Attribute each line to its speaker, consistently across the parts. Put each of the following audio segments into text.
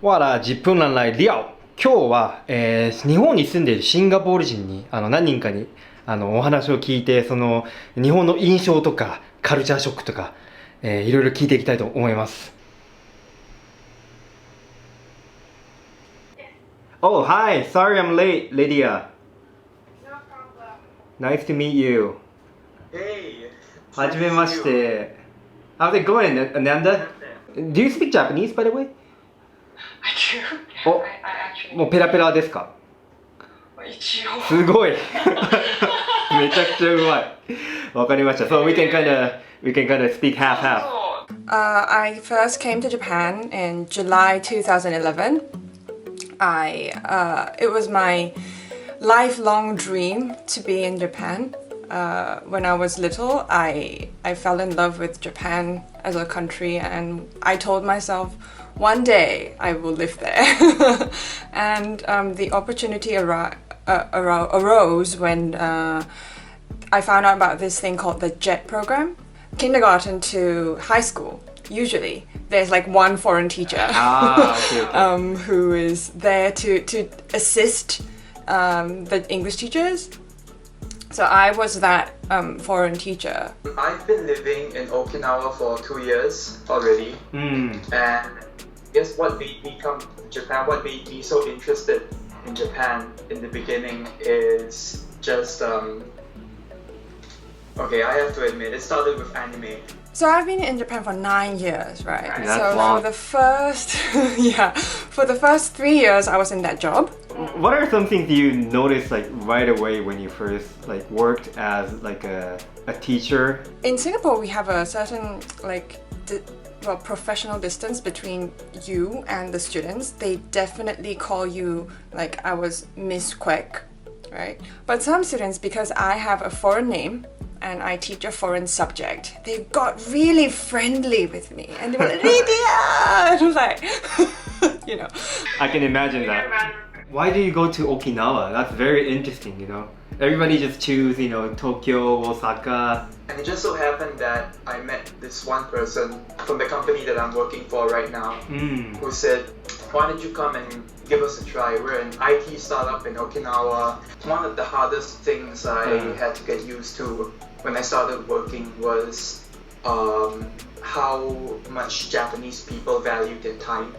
Speaker 1: わら、10分間来リアオ。今日は、日本に住んでいるシンガポール人に、何人かに、お話を聞いて、日本の印象とか、カルチャーショックとか、いろいろ聞いていきたいと思います。Oh, hi. Sorry I'm late, Lydia.
Speaker 2: No problem.
Speaker 1: Nice to meet you.
Speaker 3: Hey,
Speaker 1: はじめまして。How's it going, Ananda? Do you speak Japanese, by the way?
Speaker 2: I do.
Speaker 1: Oh,
Speaker 2: I actually.
Speaker 1: もうペラペラですか？
Speaker 2: 一応。
Speaker 1: すごいめちゃくちゃうまい。わかりました。So we can kind of speak half half.
Speaker 2: I first came to Japan in July 2011. It was my lifelong dream to be in Japan. When I was little, I fell in love with Japan as a country, and I told myself one day I will live there. And the opportunity arose when I found out about this thing called the JET program. Kindergarten to high school, usually there's like one foreign teacher
Speaker 1: Okay.
Speaker 2: who is there to assist the English teachers. So I was that foreign teacher.
Speaker 3: I've been living in Okinawa for 2 years already, and guess what made me come to Japan? What made me so interested in Japan in the beginning is just okay. I have to admit, it started with anime.
Speaker 2: So I've been in Japan for 9 years, right?
Speaker 1: That's
Speaker 2: so
Speaker 1: long.
Speaker 2: for the first, for the first 3 years, I was in that job.
Speaker 1: What are some things you noticed like right away when you first like worked as like a teacher?
Speaker 2: In Singapore, we have a certain professional distance between you and the students. They definitely call you like I was Miss Kwek, right? But some students, because I have a foreign name and I teach a foreign subject, they got really friendly with me and they were like, Lydia! And I was like, you know.
Speaker 1: I can imagine that. Why do you go to Okinawa? That's very interesting, you know. Everybody just choose, Tokyo, Osaka.
Speaker 3: And it just so happened that I met this one person from the company that I'm working for right now who said, why don't you come and give us a try? We're an IT startup in Okinawa. One of the hardest things I had to get used to when I started working was how much Japanese people value their time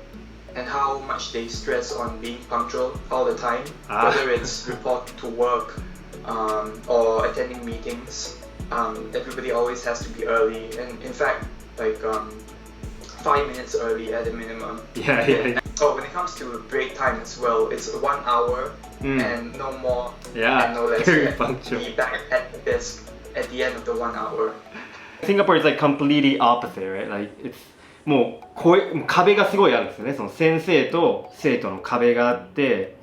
Speaker 3: and how much they stress on being punctual all the time, whether it's report to work or attending meetings. Everybody always has to be early, and in fact, like 5 minutes early at a minimum.
Speaker 1: Yeah.
Speaker 3: Oh, when it comes to break time as well, it's 1 hour and no more and no less.
Speaker 1: Very
Speaker 3: You have to
Speaker 1: punctual.
Speaker 3: be back at the desk at the end of the 1 hour.
Speaker 1: Singapore is like completely opposite, right? Like it's もう壁がすごいあるんですよね。その先生と生徒の壁があって、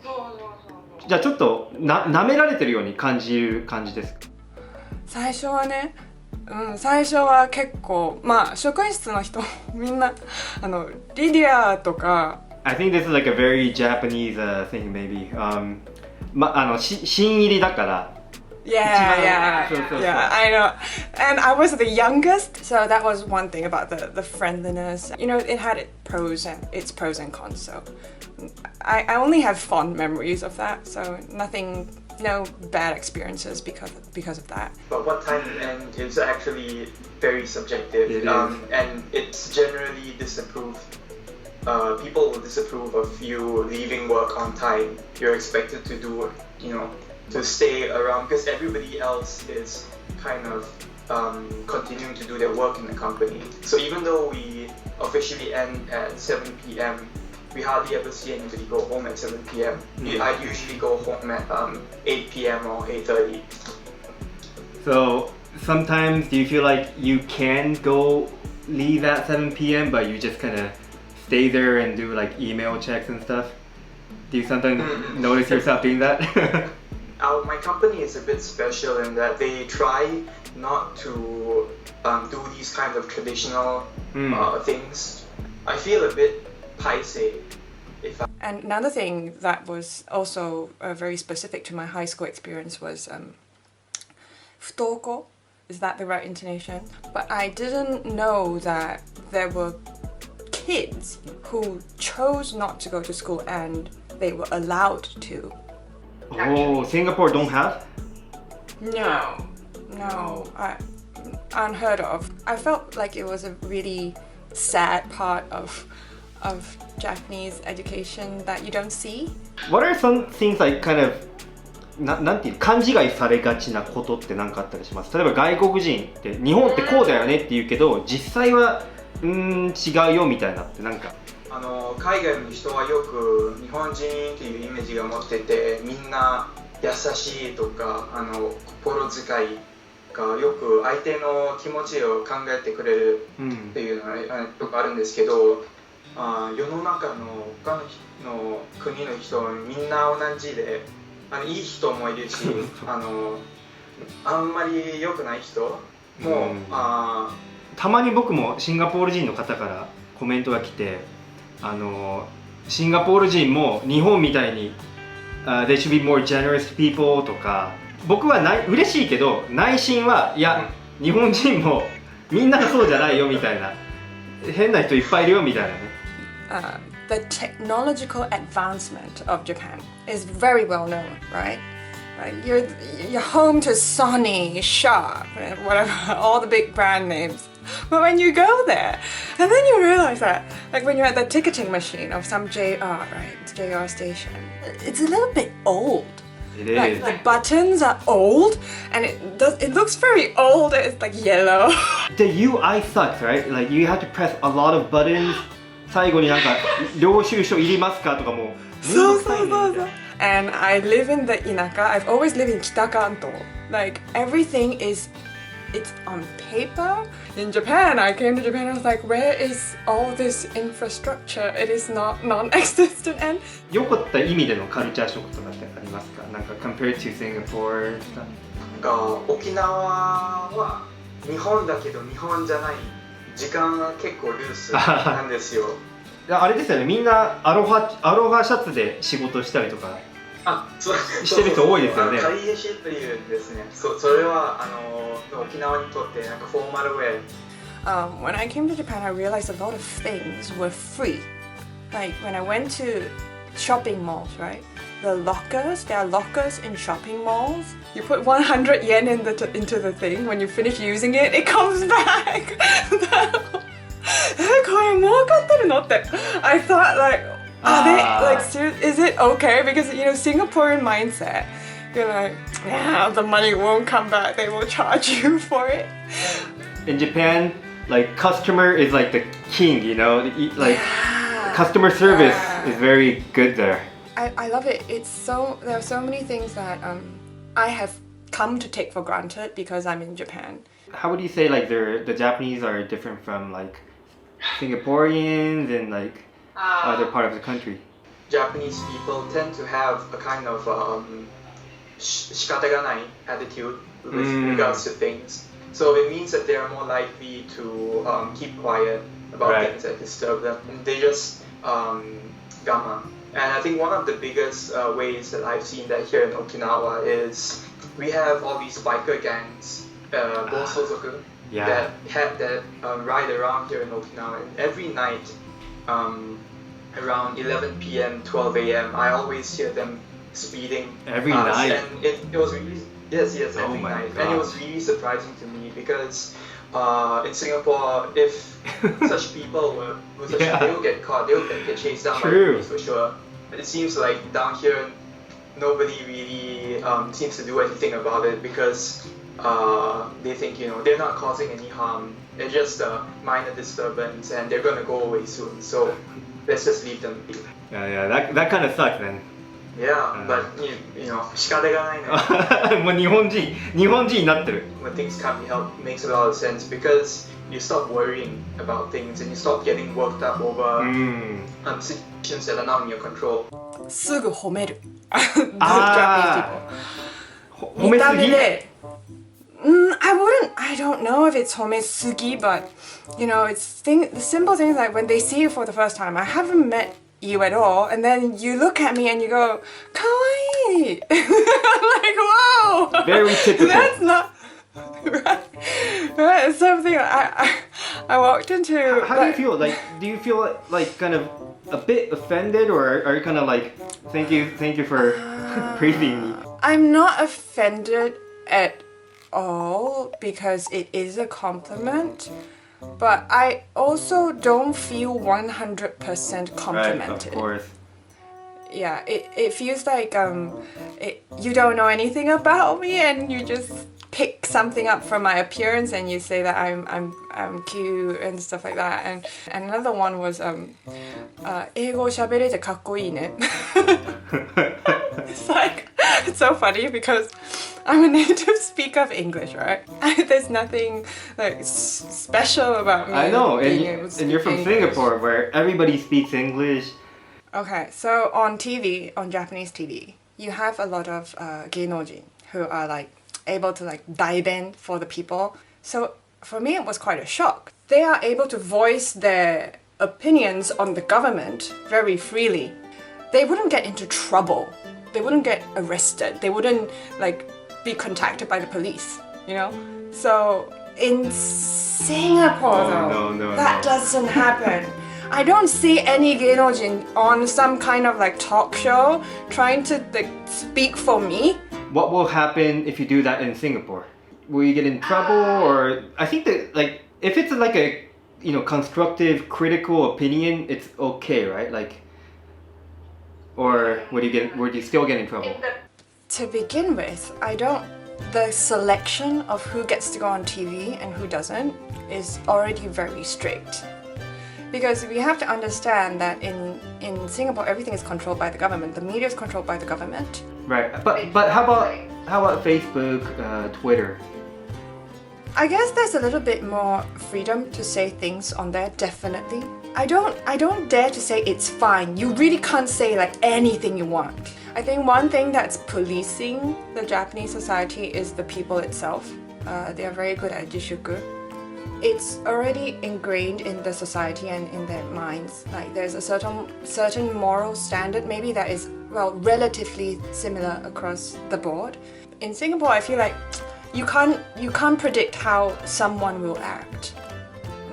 Speaker 1: じゃあちょっと舐められてるように感じる感じですか？
Speaker 2: 最初はね、最初は結構職員室の人みんなリディアとか
Speaker 1: I think this is like a very Japanese thing maybe. 新入りだから。
Speaker 2: Yeah,
Speaker 1: So.
Speaker 2: I know. And I was the youngest, so that was one thing about the friendliness. You know, it had its pros and cons. So I only have fond memories of that. So no bad experiences because of that.
Speaker 3: But what time you end is actually very subjective,
Speaker 1: It is.
Speaker 3: and it's generally disapproved. People will disapprove of you leaving work on time. You're expected to do, to stay around because everybody else is kind of continuing to do their work in the company. So even though we officially end at 7 p.m., we hardly ever see anybody go home at 7 p.m. I usually go home at 8 p.m. or 8:30.
Speaker 1: So sometimes do you feel like you can leave at 7 p.m. but you just kind of stay there and do like email checks and stuff? Do you sometimes notice yourself doing that?
Speaker 3: My company is a bit special in that they try not to do these kind of traditional things. I feel a bit paiseh.
Speaker 2: And another thing that was also very specific to my high school experience was futoko. Is that the right intonation? But I didn't know that there were kids who chose not to go to school and they were allowed to.
Speaker 1: Oh, Singapore don't have?
Speaker 2: No, unheard of. I felt like it was a really sad part of Japanese education that you don't see.
Speaker 1: What are some things like kind of なんていう勘違いされがちなことって何かあったりします？例えば外国人って日本ってこうだよねって言うけど実際は違うよみたいなってなんか
Speaker 3: 海外の人はよく日本人っていうイメージが持っててみんな優しいとか心遣いがよく相手の気持ちを考えてくれるっていうのがよくあるんですけど、世の中の他の国の人はみんな同じでいい人もいるしあんまり良くない人も、
Speaker 1: たまに僕もシンガポール人の方からコメントが来てシンガポール人も日本みたいにThey should be more generous people とか僕は嬉しいけど内心はいや日本人もみんながそうじゃないよみたいな変な人いっぱいいるよみたいなね。
Speaker 2: The technological advancement of Japan is very well known, right? You're home to Sony, Sharp, whatever, all the big brand names. But when you go there, and then you realize that, like when you're at the ticketing machine of some JR, right, JR station, it's a little bit old.
Speaker 1: It is.
Speaker 2: Like the buttons are old, and it looks very old. It's like yellow.
Speaker 1: The UI sucks, right? Like you have to press a lot of buttons. 最後になんか領収書いりますかとかも
Speaker 2: そうそうそうそう。And I live in the inaka. I've always lived in Kitakanto. Like everything it's on paper. In Japan, I came to Japan. I was like, where is all this infrastructure? It is not non-existent. And
Speaker 1: 良かった意味でのカルチャーショックとかってありますか？なんか compared to Singapore stuff。
Speaker 3: なんか沖縄は日本だけど日本じゃない時間が結構ルースなんですよ。
Speaker 1: あれですよね。みんなアロハシャツで仕事したりとかしてる人多いですよね。
Speaker 3: カリーシっていうんですね。それは沖縄にとってなんかフォーマルウェア。
Speaker 2: When I came to Japan, I realized a lot of things were free. Like when I went to shopping malls, right? There are lockers in shopping malls. You put 100 yen into the thing. When you finish using it, it comes back. これ儲かってるのって I thought like, are they like serious? Is it okay? Because Singaporean mindset, you're like, yeah, the money won't come back. They will charge you for it.
Speaker 1: In Japan, like customer is like the king, like customer service is very good there.
Speaker 2: I love it. There are so many things that I have come to take for granted because I'm in Japan.
Speaker 1: How would you say like the Japanese are different from like Singaporeans and like other part of the country?
Speaker 3: Japanese people tend to have a kind of 仕方がない attitude with regards to things. So it means that they are more likely to keep quiet about things that disturb them. And they just gamma. And I think one of the biggest ways that I've seen that here in Okinawa is we have all these biker gangs, Bosozoku, that ride around here in Okinawa. And every night, around 11 p.m., 12 a.m., I always hear them speeding.
Speaker 1: Every night?
Speaker 3: And it was really, yes, every night.
Speaker 1: Gosh.
Speaker 3: And it was really surprising to me because in Singapore, if such people were they will get caught, they will get chased down by the police for sure. But it seems like down here, nobody really seems to do anything about it because they think they're not causing any harm. It's just a minor disturbance, and they're gonna go away soon. So let's just leave them be.
Speaker 1: Yeah, that kind of sucks then.
Speaker 3: Yeah, but 仕方がないね。
Speaker 1: もう日本人になってる。
Speaker 3: When things can't be helped, it makes a lot of sense because you stop worrying about things and you stop getting worked up over situations that are not in your control.
Speaker 2: すぐ褒める。
Speaker 1: 褒めすぎ？
Speaker 2: I don't know if it's 褒めすぎ, but it's the simple things like when they see you for the first time. I haven't met you at all, and then you look at me and you go, かわいい. I'm like, whoa.
Speaker 1: Very typical.
Speaker 2: That's not. Right, something I walked into.
Speaker 1: How do you feel? Like, do you feel like kind of a bit offended, or are you kind of like, thank you for praising me?
Speaker 2: I'm not offended at all because it is a compliment, but I also don't feel 100% complimented.
Speaker 1: Right, of course.
Speaker 2: Yeah, it feels like you don't know anything about me and you just pick something up from my appearance and you say that I'm cute and stuff like that. And another one was 英語喋れてかっこいいね. It's like, it's so funny because I'm a native speaker of English, right? There's nothing like special about me.
Speaker 1: I know,
Speaker 2: and
Speaker 1: you're from Singapore where everybody speaks English.
Speaker 2: Okay, so on TV, on Japanese TV, you have a lot of geinojin who are like able to like dive in for the people. So for me, it was quite a shock. They are able to voice their opinions on the government very freely. They wouldn't get into trouble. They wouldn't get arrested. They wouldn't like be contacted by the police, you know? So in Singapore, that doesn't happen. I don't see any geinojin on some kind of like talk show trying to like speak for me.
Speaker 1: What will happen if you do that in Singapore? Will you get in trouble, or I think that like if it's like a constructive critical opinion, it's okay, right? Like, or would you still get in trouble?
Speaker 2: To begin with, the selection of who gets to go on TV and who doesn't is already very strict. Because we have to understand that in Singapore, everything is controlled by the government. The media is controlled by the government.
Speaker 1: Right, but how about Facebook, Twitter?
Speaker 2: I guess there's a little bit more freedom to say things on there, definitely. I don't dare to say it's fine. You really can't say like anything you want. I think one thing that's policing the Japanese society is the people itself. They are very good at jishuku. It's already ingrained in the society and in their minds. Like there's a certain moral standard, maybe that is relatively similar across the board. In Singapore, I feel like you can't predict how someone will act.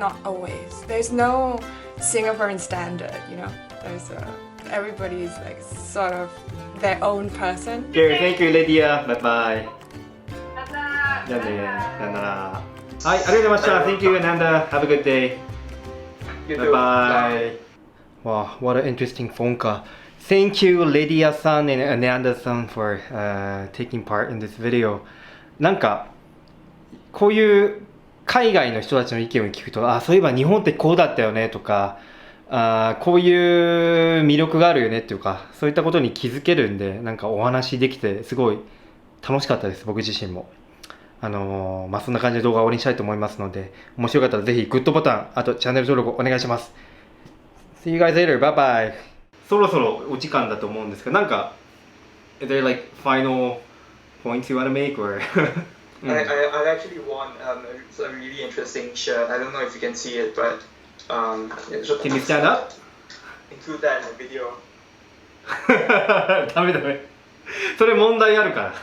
Speaker 2: Not always. There's no Singaporean standard, you know. There's everybody's like sort of their own person.
Speaker 1: Okay, thank you, Lydia. Bye bye. じゃあね、さよなら。はい、ありがとうございました。Thank you, Ananda. Have a good day.
Speaker 3: You
Speaker 1: Bye
Speaker 3: too.
Speaker 1: bye. Wow, what an interesting phone call. Thank you, Lydia-san and Ananda-san for taking part in this video. なんかこういう海外の人たちの意見を聞くと、そういえば日本ってこうだったよねとか、こういう魅力があるよねっていうか、そういったことに気づけるんで、なんかお話できてすごい楽しかったです。僕自身も。そんな感じで動画を終わりにしたいと思いますので、面白かったらぜひグッドボタン、あとチャンネル登録お願いします。See you guys later. Bye bye. そろそろお時間だと思うんですが、なんか Is there like final points you want to make, or?
Speaker 3: I actually won a really interesting shirt. I don't know if you can see it, but
Speaker 1: Can you stand up?
Speaker 3: Include that in the video.
Speaker 1: ダメ。それ問題あるから。